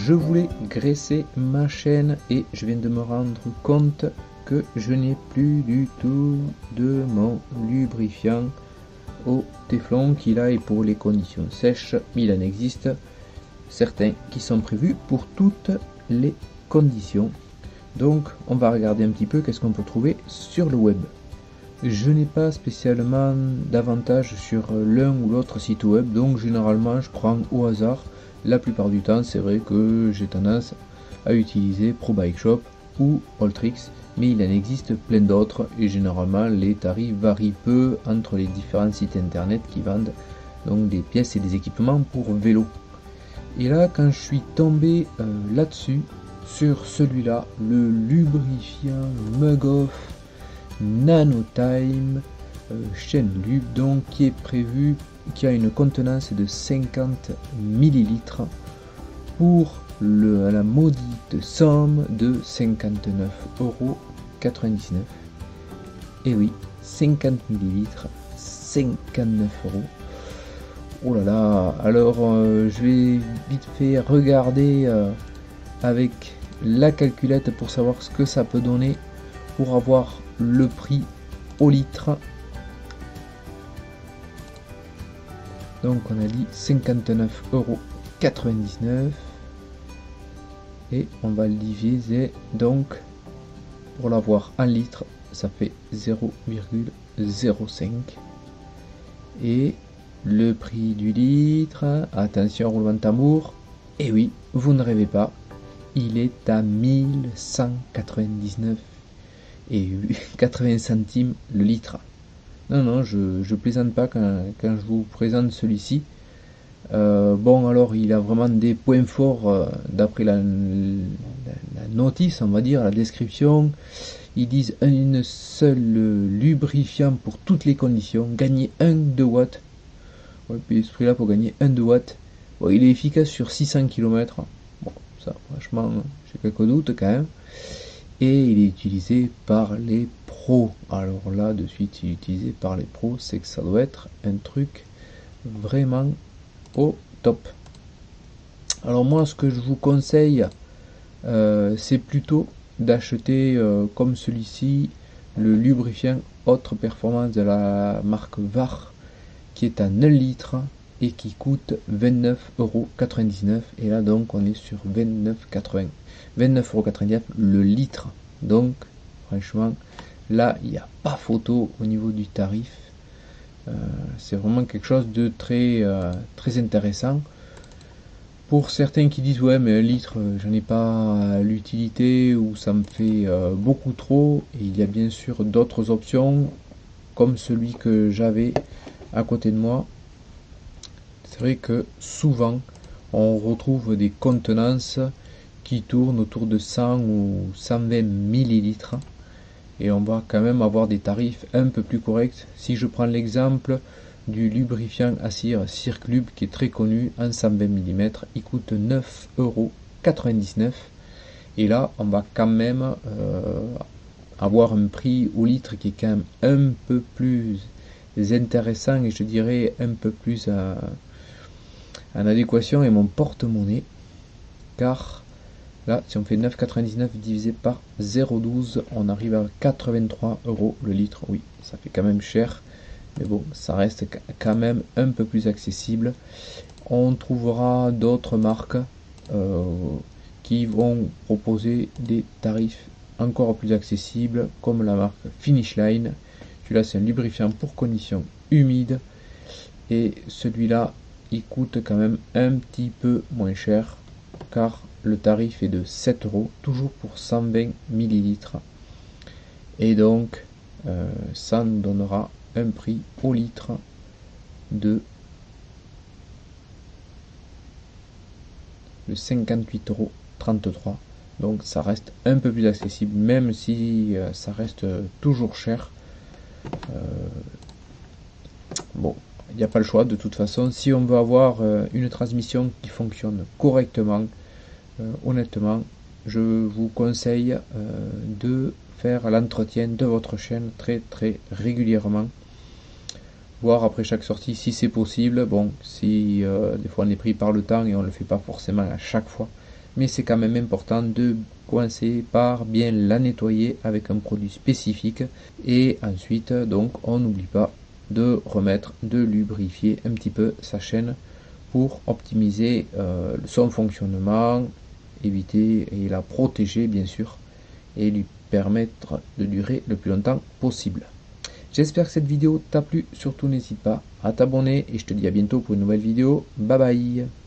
je voulais graisser ma chaîne et je viens de me rendre compte que je n'ai plus du tout de mon lubrifiant au téflon qu'il a et pour les conditions sèches. Il en existe certains qui sont prévus pour toutes les conditions. Donc on va regarder un petit peu qu'est-ce qu'on peut trouver sur le web. Je n'ai pas spécialement d'avantage sur l'un ou l'autre site web, donc généralement je prends au hasard. La plupart du temps, c'est vrai que j'ai tendance à utiliser ProBike Shop ou Alltrix, mais il en existe plein d'autres et généralement les tarifs varient peu entre les différents sites internet qui vendent donc des pièces et des équipements pour vélo. Et là, quand je suis tombé là-dessus, sur celui-là, le lubrifiant Mug-Off Nanotime Chain Lube, donc qui est prévu, qui a une contenance de 50 ml pour la maudite somme de 59,99 €. Et oui, 50 ml, 59 €. Oh là là, alors je vais vite fait regarder avec la calculette pour savoir ce que ça peut donner pour avoir le prix au litre. Donc on a dit 59,99 € et on va le diviser, donc pour l'avoir en litre ça fait 0,05 et le prix du litre, attention roulement de tambour, et oui, vous ne rêvez pas, il est à 1199 et 80 centimes le litre. Non, je plaisante pas quand je vous présente celui-ci. Bon, alors il a vraiment des points forts d'après la notice, on va dire, la description. Ils disent une seule lubrifiant pour toutes les conditions, gagner 1-2 watts. Ouais, puis ce prix là pour gagner 1-2 watts. Bon, il est efficace sur 600 km. Bon, ça, franchement, j'ai quelques doutes quand même. Et il est utilisé par les pros. Alors là, de suite, il est utilisé par les pros, c'est que ça doit être un truc vraiment au top. Alors moi, ce que je vous conseille, c'est plutôt d'acheter comme celui-ci, le lubrifiant haute performance de la marque VAR, qui est à 1 litre et qui coûte 29,99 €. Et là donc on est sur 29,99 € le litre. Donc franchement là il n'y a pas photo au niveau du tarif. C'est vraiment quelque chose de très intéressant. Pour certains qui disent ouais mais 1 litre j'en ai pas l'utilité ou ça me fait beaucoup trop, et il y a bien sûr d'autres options comme celui que j'avais à côté de moi. C'est vrai que souvent on retrouve des contenances qui tournent autour de 100 ou 120 millilitres et on va quand même avoir des tarifs un peu plus corrects. Si je prends l'exemple du lubrifiant à cire Circlube qui est très connu en 120 mm, il coûte 9,99 € et là on va quand même avoir un prix au litre qui est quand même un peu plus intéressant et je dirais un peu plus en adéquation avec mon porte-monnaie, car là si on fait 9,99 divisé par 0,12 on arrive à 83 € le litre. Oui, ça fait quand même cher, mais bon, ça reste quand même un peu plus accessible. On trouvera d'autres marques qui vont proposer des tarifs encore plus accessibles, comme la marque Finish Line. Celui-là c'est un lubrifiant pour conditions humides et celui-là il coûte quand même un petit peu moins cher car le tarif est de 7 €, toujours pour 120 ml, et donc ça nous donnera un prix au litre de 58,33 €. Donc ça reste un peu plus accessible, même si ça reste toujours cher. Bon, il n'y a pas le choix de toute façon. Si on veut avoir une transmission qui fonctionne correctement, honnêtement, je vous conseille de faire l'entretien de votre chaîne très régulièrement, voire après chaque sortie si c'est possible. Bon, si des fois on est pris par le temps et on ne le fait pas forcément à chaque fois, mais c'est quand même important de commencer par bien la nettoyer avec un produit spécifique, et ensuite donc on n'oublie pas de remettre, de lubrifier un petit peu sa chaîne pour optimiser son fonctionnement, éviter et la protéger bien sûr, et lui permettre de durer le plus longtemps possible. J'espère que cette vidéo t'a plu, surtout n'hésite pas à t'abonner et je te dis à bientôt pour une nouvelle vidéo. Bye bye.